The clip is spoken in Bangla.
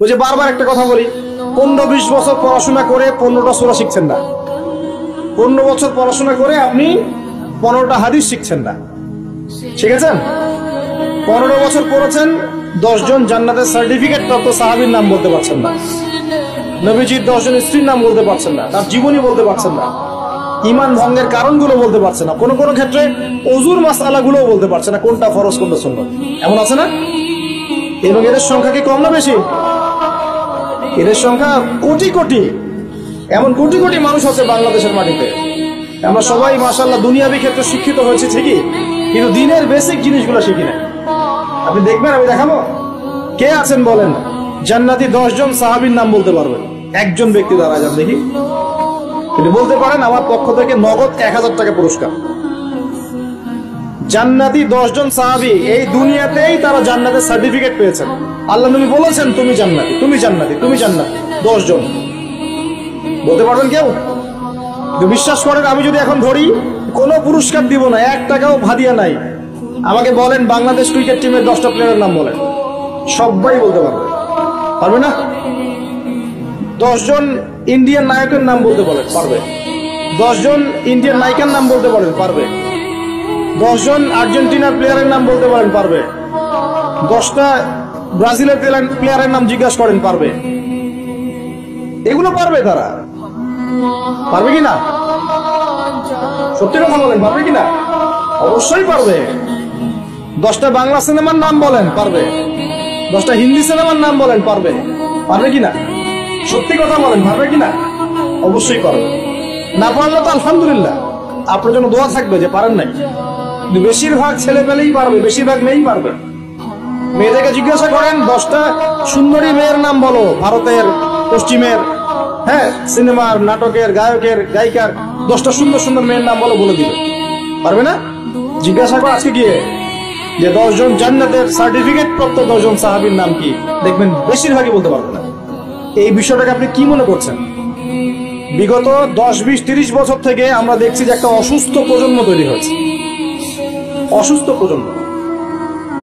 ওই যে বারবার একটা কথা বলি, 15-20 বছর পড়াশোনা করে 15টা সূরা শিখছেন না। 15 বছর পড়াশোনা করে আপনি 15টা হাদিস শিখছেন না, শিখেছেন? 15 বছর পড়েছেন, 10 জন জান্নাতের সার্টিফিকেট প্রাপ্ত সাহাবীর নাম বলতে পারছেন না, নবীজির 10 জন স্ত্রীর নাম বলতে পারছেন না, তার জীবনী বলতে পারছেন না, ঈমান ভঙ্গের কারণগুলো বলতে পারছেন না, কোন কোন ক্ষেত্রে ওযুর মাসআলাগুলোও বলতে পারছেন না, কোনটা ফরজ কোনটা সুন্নাত। এমন আছে না? এবং এদের সংখ্যা কি কম না বেশি? এদের সংখ্যা কোটি কোটি, এমন কোটি কোটি মানুষ আছে বাংলাদেশের মাটিতে। আমরা সবাই মাশাআল্লাহ দুনিয়াবি ক্ষেত্রে শিক্ষিত হয়েছে ঠিকই, কিন্তু দিনের বেসিক জিনিসগুলো শিখি না। আপনি দেখবেন, আমি দেখাবো, কে আছেন বলেন জান্নাতি 10 জন সাহাবীর নাম বলতে পারবেন? একজন ব্যক্তি দাঁড়ায় যান দেখি, যদি বলতে পারেন আমার পক্ষ থেকে নগদ 1000 টাকা পুরস্কার। জান্নাতি 10 জন সাহাবী, এই দুনিয়াতেই তারা জান্নাতের সার্টিফিকেট পেয়েছেন। আল্লাহ নবী বলেছেন তুমি জান্নাতি, তুমি জান্নাতি, তুমি জান্নাতি। 10 জন বলতে পারবেন কেউ? বিশ্বাস করেন, আমি যদি এখন ধরি কোনো পুরস্কার দিব না, 1 টাকাও ভাদিয়া নাই, আমাকে বলেন বাংলাদেশ ক্রিকেট টিমের 10টা প্লেয়ারের নাম বলেন, সবাই বলতে পারবে, পারবে না? 10 জন ইন্ডিয়ান নায়কের নাম বলতে বলেন, পারবে। 10 জন ইন্ডিয়ান নায়িকার নাম বলতে পারেন, পারবে। 10 জন আর্জেন্টিনার প্লেয়ারের নাম বলতে পারেন, পারবে। 10টা ব্রাজিলের প্লেয়ারের নাম জিজ্ঞাসা করেন, পারবে। এগুলো পারবে তারা, পারবে কিনা? সত্যি কথা বলেন, পারবে কিনা? অবশ্যই পারবে। 10টা বাংলা সিনেমার নাম বলেন, পারবে। 10টা হিন্দি সিনেমার নাম বলেন, পারবে। পারবে কিনা? সত্যি কথা বলেন, পারবে কিনা? অবশ্যই পারবে। না পারলে তো আলহামদুলিল্লাহ, আপনার জন্য দোয়া থাকবে যে পারেন নাই। কিন্তু বেশিরভাগ ছেলে পেলেই পারবে, বেশিরভাগ মেয়েই পারবে। মেয়েদেরকে জিজ্ঞাসা করেন 10টা সুন্দরী মেয়ের নাম বলো, ভারতের, পশ্চিমের, হ্যাঁ, সিনেমার, নাটকের, গায়কের, গায়িকার 10টা সুন্দর সুন্দর মেয়ের নাম বলো, বলে দিবে, পারবে না? জিজ্ঞাসা করো আজকে গিয়ে যে 10 জন জান্নাতের সার্টিফিকেট প্রাপ্ত 10 জন সাহাবীর নাম কি, দেখবেন বেশিরভাগই বলতে পারবে না। এই বিষয়টাকে আপনি কি মনে করছেন? বিগত 10, 20, 30 বছর থেকে আমরা দেখছি যে একটা অসুস্থ প্রজন্ম তৈরি হয়েছে, অসুস্থ প্রজন্ম।